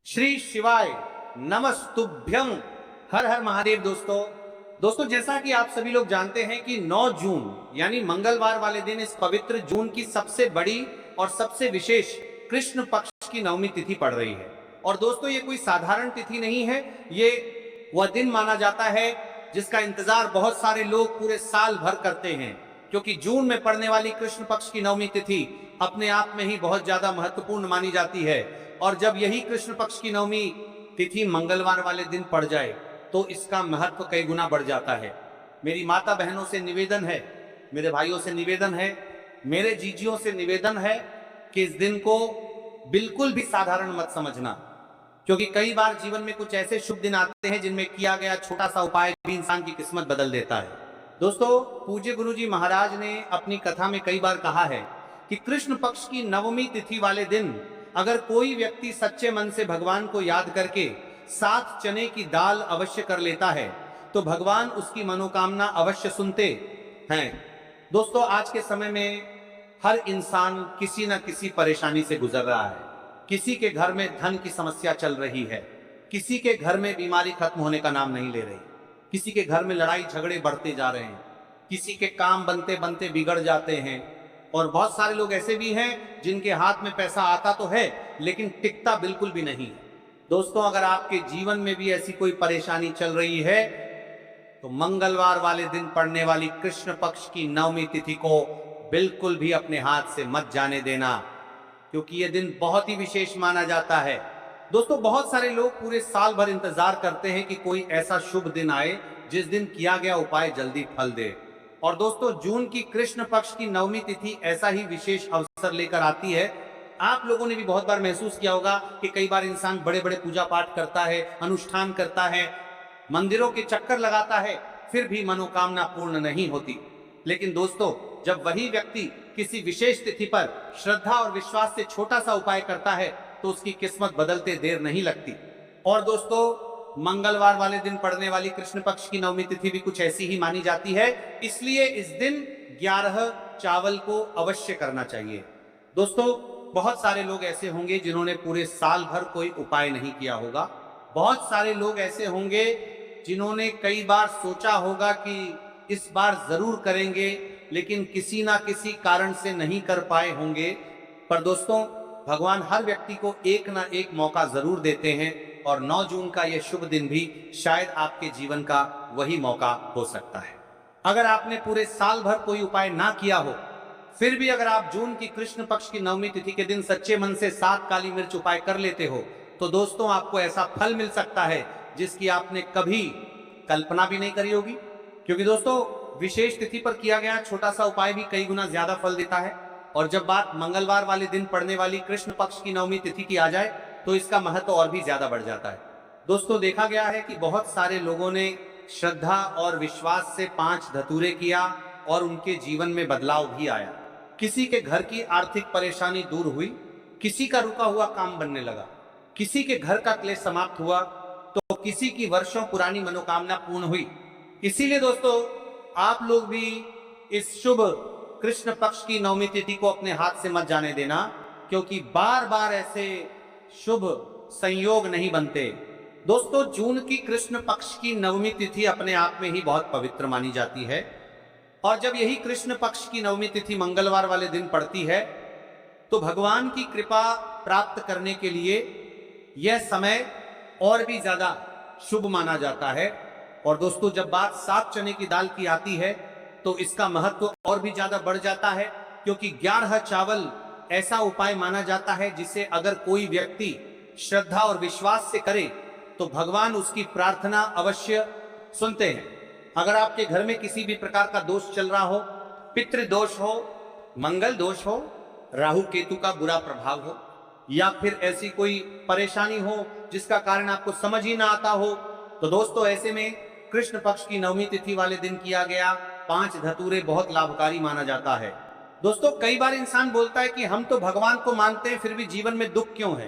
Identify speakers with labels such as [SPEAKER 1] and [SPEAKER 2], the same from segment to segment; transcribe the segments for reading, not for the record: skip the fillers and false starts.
[SPEAKER 1] श्री शिवाय नमस्तुभ्यं। हर हर महादेव। दोस्तों जैसा कि आप सभी लोग जानते हैं कि 9 जून यानी मंगलवार वाले दिन इस पवित्र जून की सबसे बड़ी और सबसे विशेष कृष्ण पक्ष की नवमी तिथि पड़ रही है। और दोस्तों ये कोई साधारण तिथि नहीं है, ये वह दिन माना जाता है जिसका इंतजार बहुत सारे लोग पूरे साल भर करते हैं, क्योंकि जून में पड़ने वाली कृष्ण पक्ष की नवमी तिथि अपने आप में ही बहुत ज्यादा महत्वपूर्ण मानी जाती है। और जब यही कृष्ण पक्ष की नवमी तिथि मंगलवार वाले दिन पड़ जाए तो इसका महत्व कई गुना बढ़ जाता है। मेरी माता बहनों से निवेदन है, मेरे भाइयों से निवेदन है, मेरे जीजियों से निवेदन है कि इस दिन को बिल्कुल भी साधारण मत समझना, क्योंकि कई बार जीवन में कुछ ऐसे शुभ दिन आते हैं जिनमें किया गया छोटा सा उपाय भी इंसान की किस्मत बदल देता है। दोस्तों, पूज्य गुरु जी महाराज ने अपनी कथा में कई बार कहा है कि कृष्ण पक्ष की नवमी तिथि वाले दिन अगर कोई व्यक्ति सच्चे मन से भगवान को याद करके 7 चने की दाल अवश्य कर लेता है तो भगवान उसकी मनोकामना अवश्य सुनते हैं। दोस्तों, आज के समय में हर इंसान किसी न किसी परेशानी से गुजर रहा है। किसी के घर में धन की समस्या चल रही है, किसी के घर में बीमारी खत्म होने का नाम नहीं ले रही, किसी के घर में लड़ाई झगड़े बढ़ते जा रहे हैं, किसी के काम बनते बनते बिगड़ जाते हैं। और बहुत सारे लोग ऐसे भी हैं जिनके हाथ में पैसा आता तो है लेकिन टिकता बिल्कुल भी नहीं है। दोस्तों, अगर आपके जीवन में भी ऐसी कोई परेशानी चल रही है तो मंगलवार वाले दिन पड़ने वाली कृष्ण पक्ष की नवमी तिथि को बिल्कुल भी अपने हाथ से मत जाने देना, क्योंकि यह दिन बहुत ही विशेष माना जाता है। दोस्तों, बहुत सारे लोग पूरे साल भर इंतजार करते हैं कि कोई ऐसा शुभ दिन आए जिस दिन किया गया उपाय जल्दी फल दे। और दोस्तों, जून की कृष्ण पक्ष की नवमी तिथि ऐसा ही विशेष अवसर लेकर आती है। आप लोगों ने भी बहुत बार महसूस किया होगा कि कई बार इंसान बड़े बड़े पूजा पाठ करता है, अनुष्ठान करता है, मंदिरों के चक्कर लगाता है, फिर भी मनोकामना पूर्ण नहीं होती। लेकिन दोस्तों, जब वही व्यक्ति किसी विशेष तिथि पर श्रद्धा और विश्वास से छोटा सा उपाय करता है तो उसकी किस्मत बदलते देर नहीं लगती। और दोस्तों, मंगलवार वाले दिन पड़ने वाली कृष्ण पक्ष की नवमी तिथि भी कुछ ऐसी ही मानी जाती है, इसलिए इस दिन 11 चावल को अवश्य करना चाहिए। दोस्तों, बहुत सारे लोग ऐसे होंगे जिन्होंने पूरे साल भर कोई उपाय नहीं किया होगा। बहुत सारे लोग ऐसे होंगे जिन्होंने कई बार सोचा होगा कि इस बार जरूर करेंगे, लेकिन किसी ना किसी कारण से नहीं कर पाए होंगे। पर दोस्तों, भगवान हर व्यक्ति को एक ना एक मौका जरूर देते हैं और 9 जून का यह शुभ दिन भी शायद आपके जीवन का वही मौका हो सकता है। अगर आपने पूरे साल भर कोई उपाय ना किया हो, फिर भी अगर आप जून की कृष्ण पक्ष की नवमी तिथि के दिन सच्चे मन से 7 काली मिर्च उपाय कर लेते हो तो दोस्तों, आपको ऐसा फल मिल सकता है जिसकी आपने कभी कल्पना भी नहीं करी होगी। क्योंकि दोस्तों, विशेष तिथि पर किया गया छोटा सा उपाय भी कई गुना ज्यादा फल देता है। और जब बात मंगलवार वाले दिन पड़ने वाली कृष्ण पक्ष की नवमी तिथि की आ जाए तो इसका महत्व और भी ज्यादा बढ़ जाता है। दोस्तों, देखा गया है कि बहुत सारे लोगों ने श्रद्धा और विश्वास से 5 धतूरे किया और उनके जीवन में बदलाव भी आया। किसी के घर की आर्थिक परेशानी दूर हुई, किसी का रुका हुआ काम बनने लगा, किसी के घर का क्लेश समाप्त हुआ तो किसी की वर्षों पुरानी मनोकामना पूर्ण हुई। इसीलिए दोस्तों, आप लोग भी इस शुभ कृष्ण पक्ष की नवमी तिथि को अपने हाथ से मत जाने देना, क्योंकि बार बार ऐसे शुभ संयोग नहीं बनते। दोस्तों, जून की कृष्ण पक्ष की नवमी तिथि अपने आप में ही बहुत पवित्र मानी जाती है। और जब यही कृष्ण पक्ष की नवमी तिथि मंगलवार वाले दिन पड़ती है तो भगवान की कृपा प्राप्त करने के लिए यह समय और भी ज्यादा शुभ माना जाता है। और दोस्तों, जब बात 7 चने की दाल की आती है तो इसका महत्व और भी ज्यादा बढ़ जाता है, क्योंकि 11 चावल ऐसा उपाय माना जाता है जिसे अगर कोई व्यक्ति श्रद्धा और विश्वास से करे तो भगवान उसकी प्रार्थना अवश्य सुनते हैं। अगर आपके घर में किसी भी प्रकार का दोष चल रहा हो, पितृदोष हो, मंगल दोष हो, राहु केतु का बुरा प्रभाव हो, या फिर ऐसी कोई परेशानी हो जिसका कारण आपको समझ ही ना आता हो, तो दोस्तों, ऐसे में कृष्ण पक्ष की नवमी तिथि वाले दिन किया गया 5 धतूरे बहुत लाभकारी माना जाता है। दोस्तों, कई बार इंसान बोलता है कि हम तो भगवान को मानते हैं फिर भी जीवन में दुख क्यों है।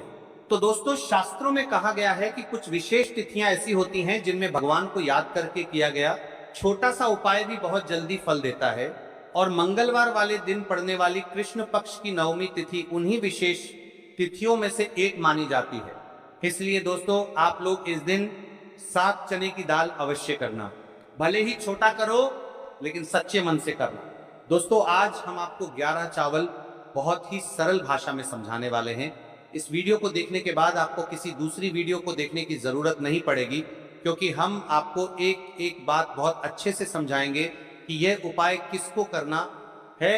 [SPEAKER 1] तो दोस्तों, शास्त्रों में कहा गया है कि कुछ विशेष तिथियां ऐसी होती हैं जिनमें भगवान को याद करके किया गया छोटा सा उपाय भी बहुत जल्दी फल देता है। और मंगलवार वाले दिन पड़ने वाली कृष्ण पक्ष की नवमी तिथि उन्हीं विशेष तिथियों में से एक मानी जाती है। इसलिए दोस्तों आप लोग इस दिन 7 चने की दाल अवश्य करना, भले ही छोटा करो लेकिन सच्चे मन से करना। दोस्तों आज हम आपको 11 चावल बहुत ही सरल भाषा में समझाने वाले हैं। इस वीडियो को देखने के बाद आपको किसी दूसरी वीडियो को देखने की जरूरत नहीं पड़ेगी, क्योंकि हम आपको एक एक बात बहुत अच्छे से समझाएंगे कि यह उपाय किसको करना है,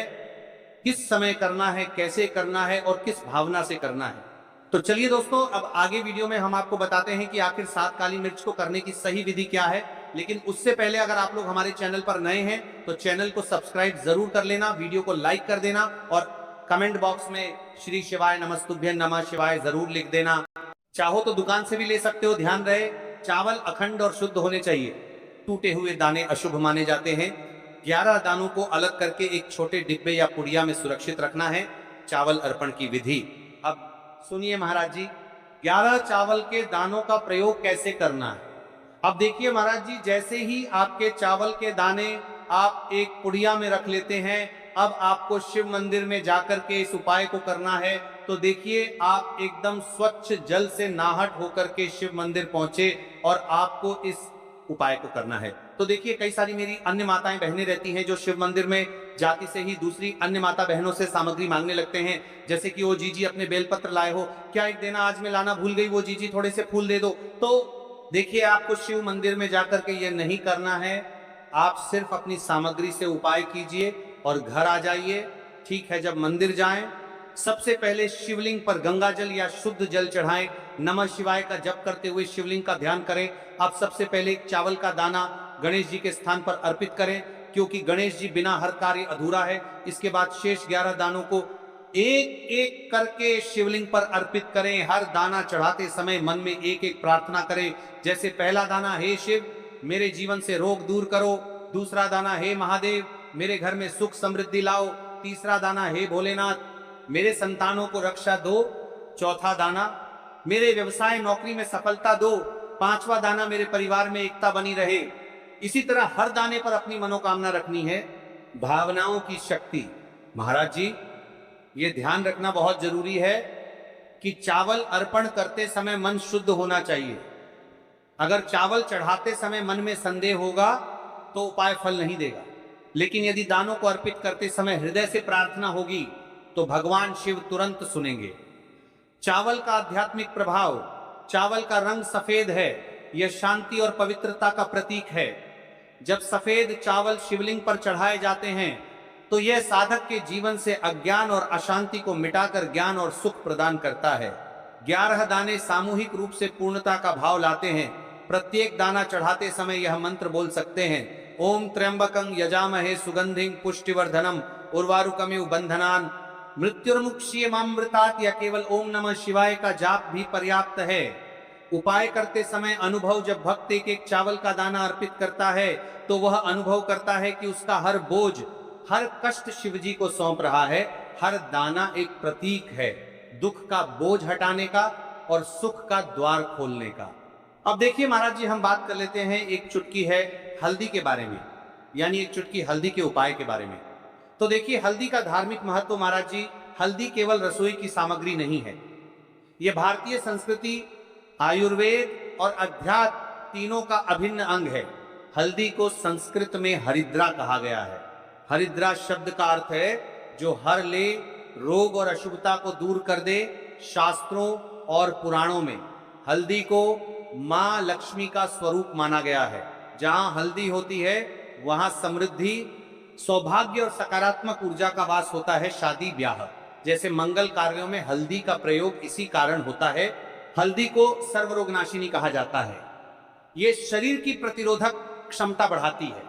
[SPEAKER 1] किस समय करना है, कैसे करना है और किस भावना से करना है। तो चलिए दोस्तों, अब आगे वीडियो में हम आपको बताते हैं कि आखिर 7 काली मिर्च को करने की सही विधि क्या है। लेकिन उससे पहले अगर आप लोग हमारे चैनल पर नए हैं तो चैनल को सब्सक्राइब जरूर कर लेना, वीडियो को लाइक कर देना और कमेंट बॉक्स में श्री शिवाय नमस्तुभ्यं नमः शिवाय जरूर लिख देना। चाहो तो दुकान से भी ले सकते हो। ध्यान रहे, चावल अखंड और शुद्ध होने चाहिए। टूटे हुए दाने अशुभ माने जाते हैं। 11 दानों को अलग करके एक छोटे डिब्बे या पुड़िया में सुरक्षित रखना है। चावल अर्पण की विधि अब सुनिए महाराज जी, 11 चावल के दानों का प्रयोग कैसे करना है। अब देखिए महाराज जी, जैसे ही आपके चावल के दाने आप एक पुड़िया में रख लेते हैं, अब आपको शिव मंदिर में जाकर के इस उपाय को करना है। तो देखिए आप एकदम स्वच्छ जल से नहाट होकर के शिव मंदिर पहुंचे और आपको इस उपाय को करना है। तो देखिए कई सारी मेरी अन्य माताएं बहनें रहती हैं जो शिव मंदिर में जाति से ही दूसरी अन्य माता बहनों से सामग्री मांगने लगते हैं, जैसे कि वो जीजी अपने बेलपत्र लाए हो, क्या एक देना, आज मैं लाना भूल गई, वो जीजी थोड़े से फूल दे दो। तो देखिए आपको शिव मंदिर में जाकर के ये नहीं करना है। आप सिर्फ अपनी सामग्री से उपाय कीजिए और घर आ जाइए। ठीक है, जब मंदिर जाएं सबसे पहले शिवलिंग पर गंगा जल या शुद्ध जल चढ़ाएं। नमः शिवाय का जप करते हुए शिवलिंग का ध्यान करें। आप सबसे पहले एक चावल का दाना गणेश जी के स्थान पर अर्पित करें, क्योंकि गणेश जी बिना हर कार्य अधूरा है। इसके बाद शेष 11 दानों को एक एक करके शिवलिंग पर अर्पित करें। हर दाना चढ़ाते समय मन में एक एक प्रार्थना करें। जैसे पहला दाना, हे शिव मेरे जीवन से रोग दूर करो। दूसरा दाना, हे महादेव मेरे घर में सुख समृद्धि लाओ। तीसरा दाना, हे भोलेनाथ मेरे संतानों को रक्षा दो। चौथा दाना, मेरे व्यवसाय नौकरी में सफलता दो। पांचवा दाना, मेरे परिवार में एकता बनी रहे। इसी तरह हर दाने पर अपनी मनोकामना रखनी है। भावनाओं की शक्ति, महाराज जी ये ध्यान रखना बहुत जरूरी है कि चावल अर्पण करते समय मन शुद्ध होना चाहिए। अगर चावल चढ़ाते समय मन में संदेह होगा तो उपाय फल नहीं देगा, लेकिन यदि दानों को अर्पित करते समय हृदय से प्रार्थना होगी तो भगवान शिव तुरंत सुनेंगे। चावल का आध्यात्मिक प्रभाव, चावल का रंग सफेद है, यह शांति और पवित्रता का प्रतीक है। जब सफेद चावल शिवलिंग पर चढ़ाए जाते हैं तो यह साधक के जीवन से अज्ञान और अशांति को मिटाकर ज्ञान और सुख प्रदान करता है। 11 दाने सामूहिक रूप से पूर्णता का भाव लाते हैं। प्रत्येक दाना चढ़ाते समय यह मंत्र बोल सकते हैं, ओम त्र्यंबकं यजामहे सुगंधिं पुष्टिवर्धनम उर्वारुकमिव बंधनान मृत्युर्मुक्षीयमामृतात्, या केवल ओम नमः शिवाय का जाप भी पर्याप्त है। उपाय करते समय अनुभव, जब भक्त एक एक चावल का दाना अर्पित करता है तो वह अनुभव करता है कि उसका हर बोझ, हर कष्ट शिव जी को सौंप रहा है। हर दाना एक प्रतीक है दुख का बोझ हटाने का और सुख का द्वार खोलने का। अब देखिए महाराज जी, हम बात कर लेते हैं, एक चुटकी है हल्दी के बारे में, यानी एक चुटकी हल्दी के उपाय के बारे में। तो देखिए हल्दी का धार्मिक महत्व महाराज जी, हल्दी केवल रसोई की सामग्री नहीं है, यह भारतीय संस्कृति, आयुर्वेद और अध्यात्म तीनों का अभिन्न अंग है। हल्दी को संस्कृत में हरिद्रा कहा गया है। हरिद्रा शब्द का अर्थ है जो हर ले, रोग और अशुभता को दूर कर दे। शास्त्रों और पुराणों में हल्दी को मां लक्ष्मी का स्वरूप माना गया है। जहां हल्दी होती है वहां समृद्धि, सौभाग्य और सकारात्मक ऊर्जा का वास होता है। शादी ब्याह जैसे मंगल कार्यों में हल्दी का प्रयोग इसी कारण होता है। हल्दी को सर्वरोगनाशिनी कहा जाता है। ये शरीर की प्रतिरोधक क्षमता बढ़ाती है,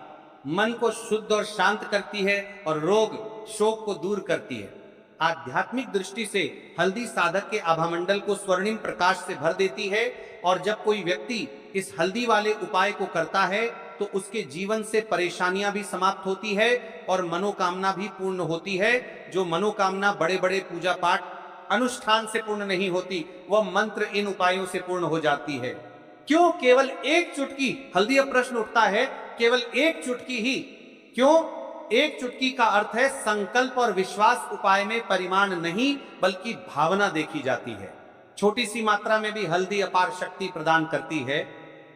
[SPEAKER 1] मन को शुद्ध और शांत करती है और रोग शोक को दूर करती है। आध्यात्मिक दृष्टि से हल्दी साधक के आभामंडल को स्वर्णिम प्रकाश से भर देती है। और जब कोई व्यक्ति इस हल्दी वाले उपाय को करता है तो उसके जीवन से परेशानियां भी समाप्त होती है और मनोकामना भी पूर्ण होती है। जो मनोकामना बड़े बड़े पूजा पाठ अनुष्ठान से पूर्ण नहीं होती, वह मंत्र इन उपायों से पूर्ण हो जाती है। क्यों केवल एक चुटकी हल्दी? अब प्रश्न उठता है, केवल एक चुटकी ही क्यों? एक चुटकी का अर्थ है संकल्प और विश्वास। उपाय में परिमाण नहीं बल्कि भावना देखी जाती है। छोटी सी मात्रा में भी हल्दी अपार शक्ति प्रदान करती है।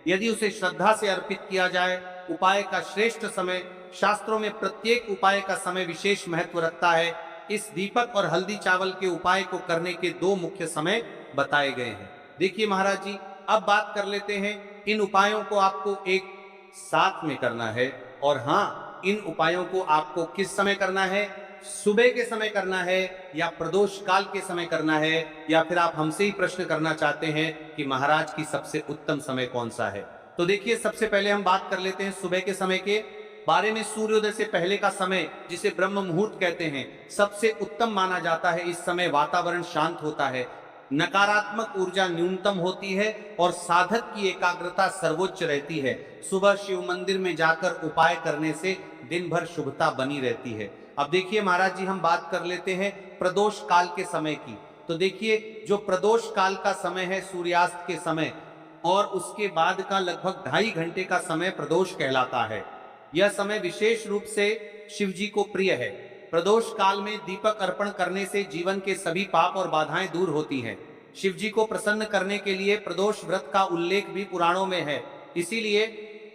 [SPEAKER 1] यदि उसे श्रद्धा से अर्पित किया जाए, उपाय का श्रेष्ठ समय, शास्त्रों में प्रत्येक उपाय का समय विशेष महत्व रखता है। इस दीपक और हल्दी चावल के उपाय को करने के दो मुख्य समय बताए गए हैं। देखिए महाराज जी, अब बात कर लेते हैं, इन उपायों को आपको एक साथ में करना है। और हाँ, इन उपायों को आपको किस समय करना है? सुबह के समय करना है या प्रदोष काल के समय करना है, या फिर आप हमसे ही प्रश्न करना चाहते हैं कि महाराज की सबसे उत्तम समय कौन सा है? तो देखिए, सबसे पहले हम बात कर लेते हैं सुबह के समय के बारे में। सूर्योदय से पहले का समय, जिसे ब्रह्म मुहूर्त कहते हैं, सबसे उत्तम माना जाता है। इस समय वातावरण शांत होता है, नकारात्मक ऊर्जा न्यूनतम होती है और साधक की एकाग्रता सर्वोच्च रहती है। सुबह शिव मंदिर में जाकर उपाय करने से दिन भर शुभता बनी रहती है। अब देखिए महाराज जी, हम बात कर लेते हैं प्रदोष काल के समय की। तो देखिए, जो प्रदोष काल का समय है, सूर्यास्त के समय और उसके बाद का लगभग 2.5 घंटे का समय प्रदोष कहलाता है। यह समय विशेष रूप से शिव जी को प्रिय है। प्रदोष काल में दीपक अर्पण करने से जीवन के सभी पाप और बाधाएं दूर होती हैं। शिव जी को प्रसन्न करने के लिए प्रदोष व्रत का उल्लेख भी पुराणों में है। इसीलिए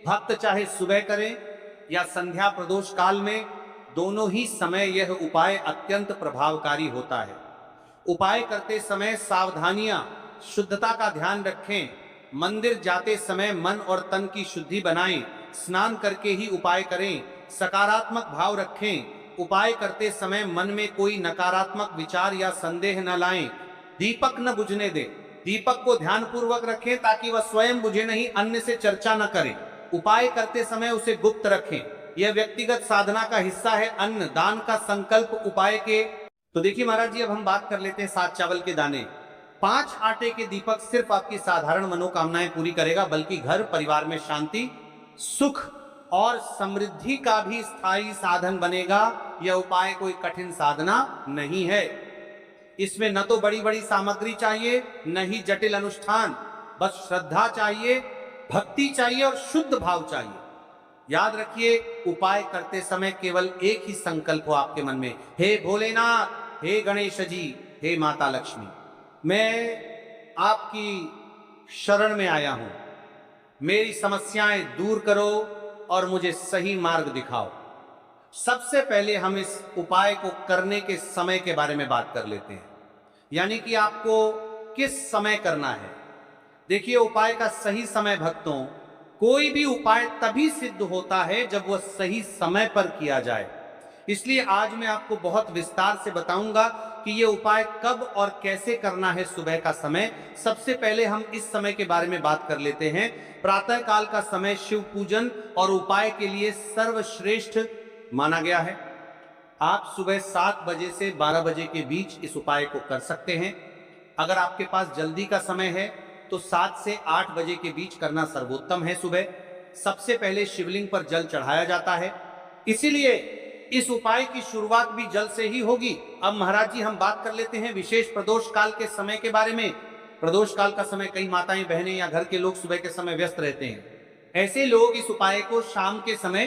[SPEAKER 1] भक्त चाहे सुबह करें या संध्या प्रदोष काल में, दोनों ही समय यह उपाय अत्यंत प्रभावकारी होता है। उपाय करते समय सावधानियां, शुद्धता का ध्यान रखें। मंदिर जाते समय मन और तन की शुद्धि बनाएं। स्नान करके ही उपाय करें। सकारात्मक भाव रखें। उपाय करते समय मन में कोई नकारात्मक विचार या संदेह न लाएं। दीपक न बुझने दें। दीपक को ध्यान पूर्वक रखें ताकि वह स्वयं बुझे नहीं, अन्य से चर्चा न करें। उपाय करते समय उसे गुप्त रखें। यह व्यक्तिगत साधना का हिस्सा है। अन्न दान का संकल्प उपाय के। तो देखिए महाराज जी, अब हम बात कर लेते हैं 7 चावल के दाने। 5 आटे के दीपक सिर्फ आपकी साधारण मनोकामनाएं पूरी करेगा, बल्कि घर परिवार में शांति, सुख और समृद्धि का भी स्थायी साधन बनेगा। यह उपाय कोई कठिन साधना नहीं है। इसमें न तो बड़ी बड़ी सामग्री चाहिए, न ही जटिल अनुष्ठान। बस श्रद्धा चाहिए, भक्ति चाहिए और शुद्ध भाव चाहिए। याद रखिए, उपाय करते समय केवल एक ही संकल्प हो आपके मन में, हे भोलेनाथ, हे गणेश जी, हे माता लक्ष्मी, मैं आपकी शरण में आया हूं। मेरी समस्याएं दूर करो और मुझे सही मार्ग दिखाओ। सबसे पहले हम इस उपाय को करने के समय के बारे में बात कर लेते हैं, यानी कि आपको किस समय करना है। देखिए, उपाय का सही समय भक्तों, कोई भी उपाय तभी सिद्ध होता है जब वह सही समय पर किया जाए। इसलिए आज मैं आपको बहुत विस्तार से बताऊंगा कि यह उपाय कब और कैसे करना है। सुबह का समय, सबसे पहले हम इस समय के बारे में बात कर लेते हैं। प्रातः काल का समय शिव पूजन और उपाय के लिए सर्वश्रेष्ठ माना गया है। आप सुबह 7 बजे से 12 बजे के बीच इस उपाय को कर सकते हैं। अगर आपके पास जल्दी का समय है तो 7 से 8 बजे के बीच करना सर्वोत्तम है। सुबह सबसे पहले शिवलिंग पर जल चढ़ाया जाता है, इसीलिए इस उपाय की शुरुआत भी जल से ही होगी। अब महाराज जी, हम बात कर लेते हैं विशेष प्रदोष काल के समय के बारे में। प्रदोष काल का समय कई माताएं, बहनें या घर के लोग सुबह के समय व्यस्त रहते हैं। ऐसे लोग इस उपाय को शाम के समय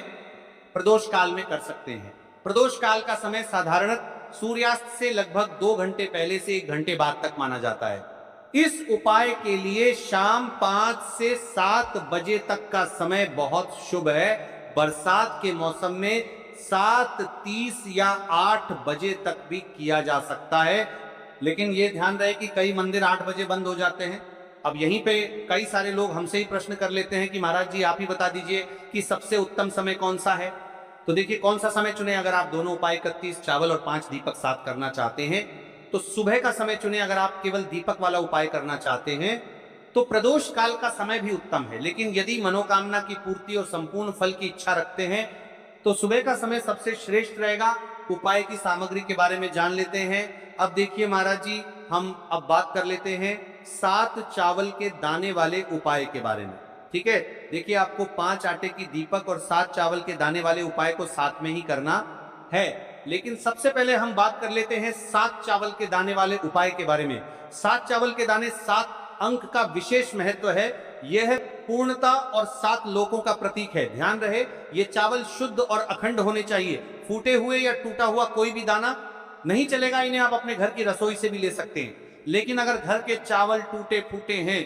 [SPEAKER 1] प्रदोष काल में कर सकते हैं। प्रदोष काल का समय साधारण सूर्यास्त से लगभग 2 घंटे पहले से 1 घंटे बाद तक माना जाता है। इस उपाय के लिए शाम 5 से 7 बजे तक का समय बहुत शुभ है। बरसात के मौसम में 7:30 या 8 बजे तक भी किया जा सकता है, लेकिन यह ध्यान रहे कि कई मंदिर 8 बजे बंद हो जाते हैं। अब यहीं पे कई सारे लोग हमसे ही प्रश्न कर लेते हैं कि महाराज जी, आप ही बता दीजिए कि सबसे उत्तम समय कौन सा है। तो देखिए, कौन सा समय चुने अगर आप दोनों उपाय 31 चावल और 5 दीपक साथ करना चाहते हैं तो सुबह का समय चुने। अगर आप केवल दीपक वाला उपाय करना चाहते हैं तो प्रदोष काल का समय भी उत्तम है, लेकिन यदि मनोकामना की पूर्ति और संपूर्ण फल की इच्छा रखते हैं तो सुबह का समय सबसे श्रेष्ठ रहेगा। उपाय की सामग्री के बारे में जान लेते हैं। अब देखिए महाराज जी, हम अब बात कर लेते हैं 7 चावल के दाने वाले उपाय के बारे में। ठीक है, देखिए, आपको 5 आटे की दीपक और 7 चावल के दाने वाले उपाय को साथ में ही करना है, लेकिन सबसे पहले हम बात कर लेते हैं 7 चावल के दाने वाले उपाय के बारे में। 7 चावल के दाने 7 अंक का विशेष महत्व है। यह पूर्णता और 7 लोकों का प्रतीक है। ध्यान रहे, ये चावल शुद्ध और अखंड होने चाहिए। फूटे हुए या टूटा हुआ कोई भी दाना नहीं चलेगा। इन्हें आप अपने घर की रसोई से भी ले सकते हैं। लेकिन अगर घर के चावल टूटे फूटे हैं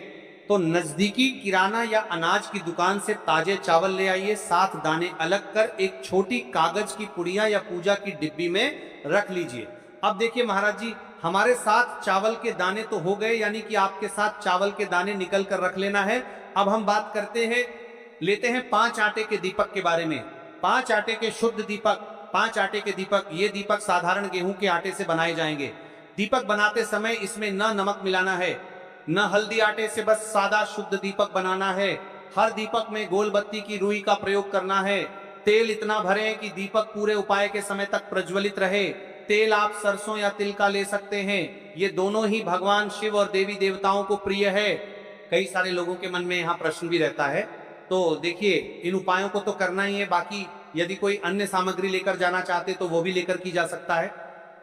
[SPEAKER 1] तो नजदीकी किराना या अनाज की दुकान से ताजे चावल ले आइए, 7 दाने अलग कर एक छोटी कागज की पुड़िया या पूजा की डिब्बी में रख लीजिए। अब देखिए महाराज जी, हमारे साथ चावल के दाने तो हो गए, यानी कि आपके साथ चावल के दाने निकल कर रख लेना है। अब हम बात करते हैं, लेते हैं 5 आटे के दीपक के बारे में। 5 आटे के शुद्ध दीपक, 5 आटे के दीपक, ये दीपक साधारण गेहूं के आटे से बनाए जाएंगे। दीपक बनाते समय इसमें न नमक मिलाना है, न हल्दी, आटे से बस सादा शुद्ध दीपक बनाना है। हर दीपक में गोल बत्ती की रुई का प्रयोग करना है। तेल इतना भरें कि दीपक पूरे उपाय के समय तक प्रज्वलित रहे। तेल आप सरसों या तिल का ले सकते हैं, ये दोनों ही भगवान शिव और देवी देवताओं को प्रिय है। कई सारे लोगों के मन में यहाँ प्रश्न भी रहता है, तो देखिए इन उपायों को तो करना ही है, बाकी यदि कोई अन्य सामग्री लेकर जाना चाहते तो वो भी लेकर की जा सकता है।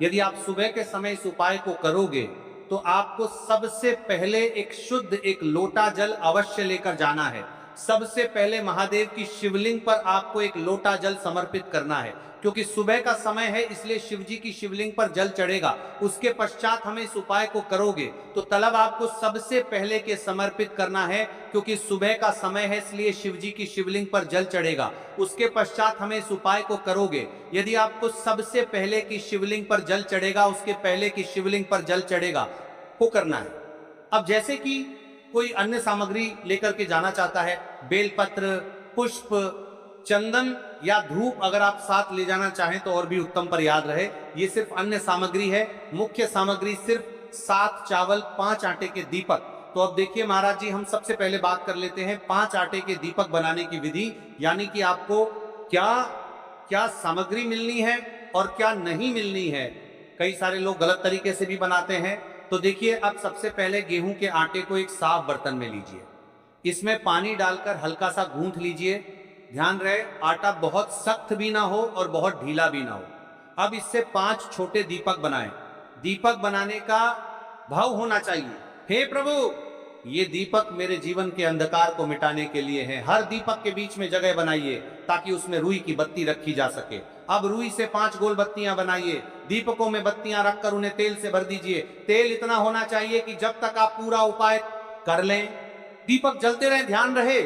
[SPEAKER 1] यदि आप सुबह के समय इस उपाय को करोगे तो आपको सबसे पहले एक शुद्ध एक लोटा जल अवश्य लेकर जाना है। सबसे पहले महादेव की शिवलिंग पर आपको एक लोटा जल समर्पित करना है, क्योंकि सुबह का समय है इसलिए शिव जी की शिवलिंग पर जल चढ़ेगा। उसके पश्चात हमें इस उपाय को करोगे तो तलब आपको सबसे पहले के समर्पित करना है, क्योंकि सुबह का समय है इसलिए शिव जी की शिवलिंग पर जल चढ़ेगा। उसके पश्चात हमें इस उपाय को करोगे। यदि आपको सबसे पहले की शिवलिंग पर जल चढ़ेगा, उसके पहले की शिवलिंग पर जल चढ़ेगा को करना है। अब जैसे कि कोई अन्य सामग्री लेकर के जाना चाहता है, बेलपत्र, पुष्प, चंदन या धूप अगर आप साथ ले जाना चाहें तो और भी उत्तम, पर याद रहे ये सिर्फ अन्य सामग्री है। मुख्य सामग्री सिर्फ 7 चावल, 5 आटे के दीपक। तो अब देखिए महाराज जी, हम सबसे पहले बात कर लेते हैं 5 आटे के दीपक बनाने की विधि, यानी कि आपको क्या क्या सामग्री मिलनी है और क्या नहीं मिलनी है। कई सारे लोग गलत तरीके से भी बनाते हैं। तो देखिए, अब सबसे पहले गेहूं के आटे को एक साफ बर्तन में लीजिए, इसमें पानी डालकर हल्का सा गूंथ लीजिए। ध्यान रहे आटा बहुत सख्त भी ना हो और बहुत ढीला भी ना हो। अब इससे 5 छोटे दीपक बनाएं। दीपक बनाने का भाव होना चाहिए, हे प्रभु ये दीपक मेरे जीवन के अंधकार को मिटाने के लिए है। हर दीपक के बीच में जगह बनाइए ताकि उसमें रुई की बत्ती रखी जा सके। अब रुई से 5 गोल बत्तियां बनाइए। दीपकों में बत्तियां रखकर उन्हें तेल से भर दीजिए। तेल इतना होना चाहिए कि जब तक आप पूरा उपाय कर लें दीपक जलते रहे। ध्यान रहे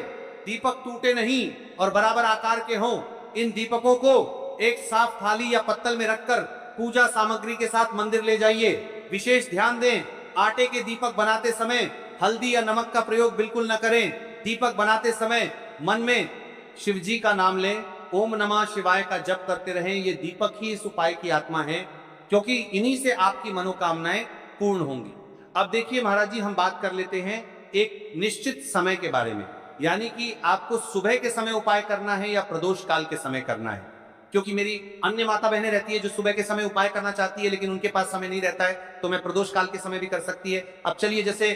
[SPEAKER 1] दीपक टूटे नहीं और बराबर आकार के हों। इन दीपकों को एक साफ थाली या पत्तल में रखकर पूजा सामग्री के साथ मंदिर ले जाइए। विशेष ध्यान दें, आटे के दीपक बनाते समय हल्दी या नमक का प्रयोग बिल्कुल न करें। दीपक बनाते समय मन में शिव जी का नाम लें, ओम नमः शिवाय का जप करते रहें। ये दीपक ही इस उपाय की आत्मा है, क्योंकि इन्हीं से आपकी मनोकामनाएं पूर्ण होंगी। अब देखिए महाराज जी, हम बात कर लेते हैं एक निश्चित समय के बारे में, यानी कि आपको सुबह के समय उपाय करना है या प्रदोष काल के समय करना है। क्योंकि मेरी अन्य माता बहनें रहती है जो सुबह के समय उपाय करना चाहती है लेकिन उनके पास समय नहीं रहता है, तो मैं प्रदोष काल के समय भी कर सकती है। अब चलिए, जैसे